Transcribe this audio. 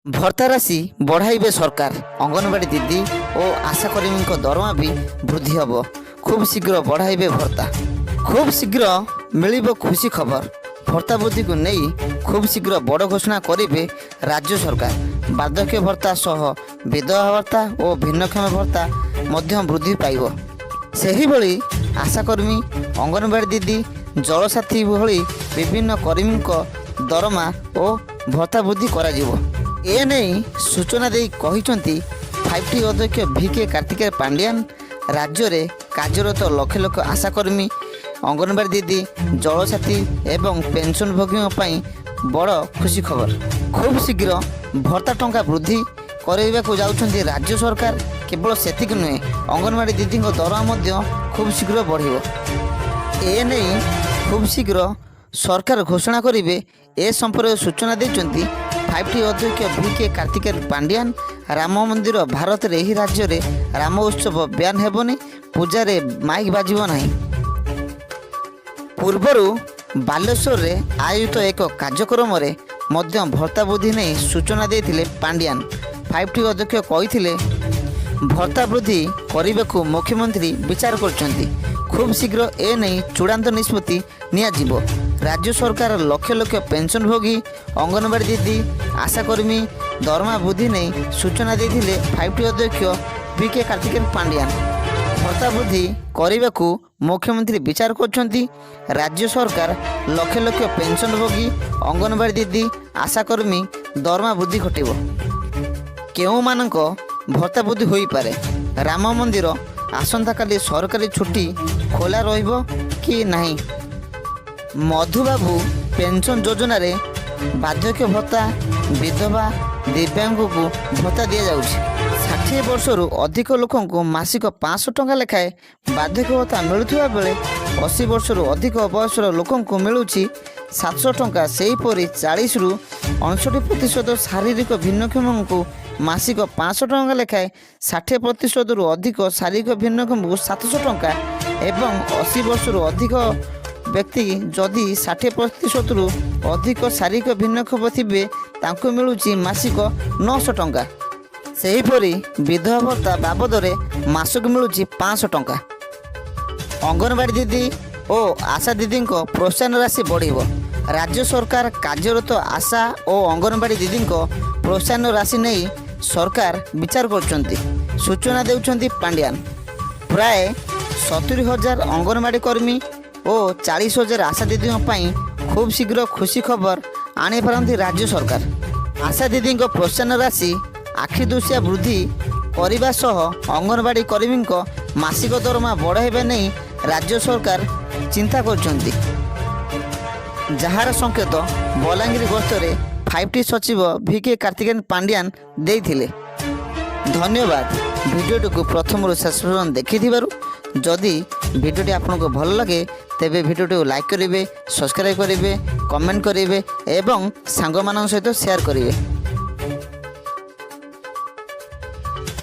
भत्ता राशि बढ़ाइबे सरकार। अंगनवाड़ी दीदी और आशाकर्मी दरमा भी वृद्धि हम। खूब शीघ्र बढ़ाइबे भत्ता। खूब शीघ्र मिलिब खुशी खबर। भत्ता वृद्धि को नहीं खूब शीघ्र बड़ घोषणा करेंगे राज्य सरकार। बार्धक्य भत्ता सह विधवा भत्ता और भिन्नक्षम भत्ता मध्य वृद्धि पाइब। सेही भली आशाकर्मी, अंगनवाड़ी दीदी, जलसाथी भली विभिन्न कर्मी दरमा और भत्ता वृद्धि करा एने सूचना दे कहिसंती 5T अध्यक्ष VK कार्तिकेय पांड्यान। राज्य में कार्यरत लक्ष लक्ष आशाकर्मी, अंगनवाड़ी दीदी, जलसाथी एवं पेंशनभोगी बड़ खुशी खबर। खूब शीघ्र भत्ता टंका वृद्धि कराइबाकु जाउछंती राज्य सरकार। केवल सेतिक नुहे, अंगनवाड़ी दीदी दरमा खूब शीघ्र बढ़िबो। एने खूब शीघ्र सरकार घोषणा करेंगे ए संपर्क सूचना देइछंती 5T अध्यक्ष VK कार्तिकेय पांड्यान। राम मंदिर भारत रे ही राज्य रे राम उत्सव ब्यान हेबनी, पूजा रे माइक बाजिबो नाही। पूर्वरु बालेश्वर रे आयोजित एक कार्यक्रम रे मध्य भत्ता वृद्धि नहीं सूचना देथिले पांड्यान। 5T अध्यक्ष कहिथिले भत्ता वृद्धि करबाकू मुख्यमंत्री विचार करछंती। खूब शीघ्र ए नहीं चूड़ांत निष्पत्ति निया जिवो। राज्य सरकार लक्ष लक्ष पेंशनभोगी, अंगनवाड़ी दीदी, आशाकर्मी दरमा वृद्धि नहीं सूचना देथिले 5T अध्यक्ष VK कार्तिकेय पांड्यान। भत्ता वृद्धि करबाकू मुख्यमंत्री विचार करछंती। राज्य सरकार लक्ष लक्ष पेंशनभोगी, अंगनवाड़ी दीदी, आशाकर्मी दरमा वृद्धि घटिबो। केउ मानक भत्ता वृद्धि होई पारे। राम मंदिर आसंता काली सरकारी छुट्टी खोला रहिबो कि नहीं? मधुबाबू पेंशन योजना रे बार्धक्य भत्ता, विधवा, दिव्यांग को भत्ता दि जाउछि। 60 वर्ष अधिक लोक मासिक 500 टंका लेखाए बार्धक्य भत्ता मिलुवा बेले 80 वर्ष अधिक बयसर लोक मिलुछि 700 टंका। सेहीपरि 40 रु 59% शारीरिक भिन्नक्षम को मासिक 500 टंका लेखाए, 60% रु अधिक शारीरिक भिन्नक्षम को 700 टंका एवं 80 वर्ष अधिक व्यक्ति जदि 60% रु अधिक शारीरिक भिन्नक्षम थिबे तांको मिलुछि मासिक 900 टंका। सेहीपरि विधवा भत्ता बाबद मासक मिलुछि 500 टंका। अंगनवाड़ी दीदी और आशा दीदी प्रोत्साहन राशि बढ़िबो। राज्य सरकार कार्यरत आशा और अंगनवाड़ी दीदी प्रोत्साहन राशि नहीं सरकार विचार करछंती सूचना देउछंती पांड्यान। प्राय 70,000 अंगनवाड़ी कर्मी और 40,000 आशा दीदी खूब शीघ्र खुशी खबर आनी पारती राज्य सरकार। आशा दीदी प्रोत्साहन राशि आखिदुसिया वृद्धि करने सह अंगनवाड़ी कर्मी मासिक दरमा बढ़ाइबा नहीं राज्य सरकार चिंता करछंती। जहार संकेत बलांगीर गस्तरे 5T सचिव VK कार्तिकेय पांड्यान देइथिले। धन्यवाद वीडियो को प्रथम शेष पर्यंत देखिथिबारु। जदि वीडियोटी आपको भल लगे तेबे वीडियो लाइक करेंगे, सब्सक्राइब करेंगे, कमेंट करेंगे एवं सांग मान सहित शेयर करेंगे।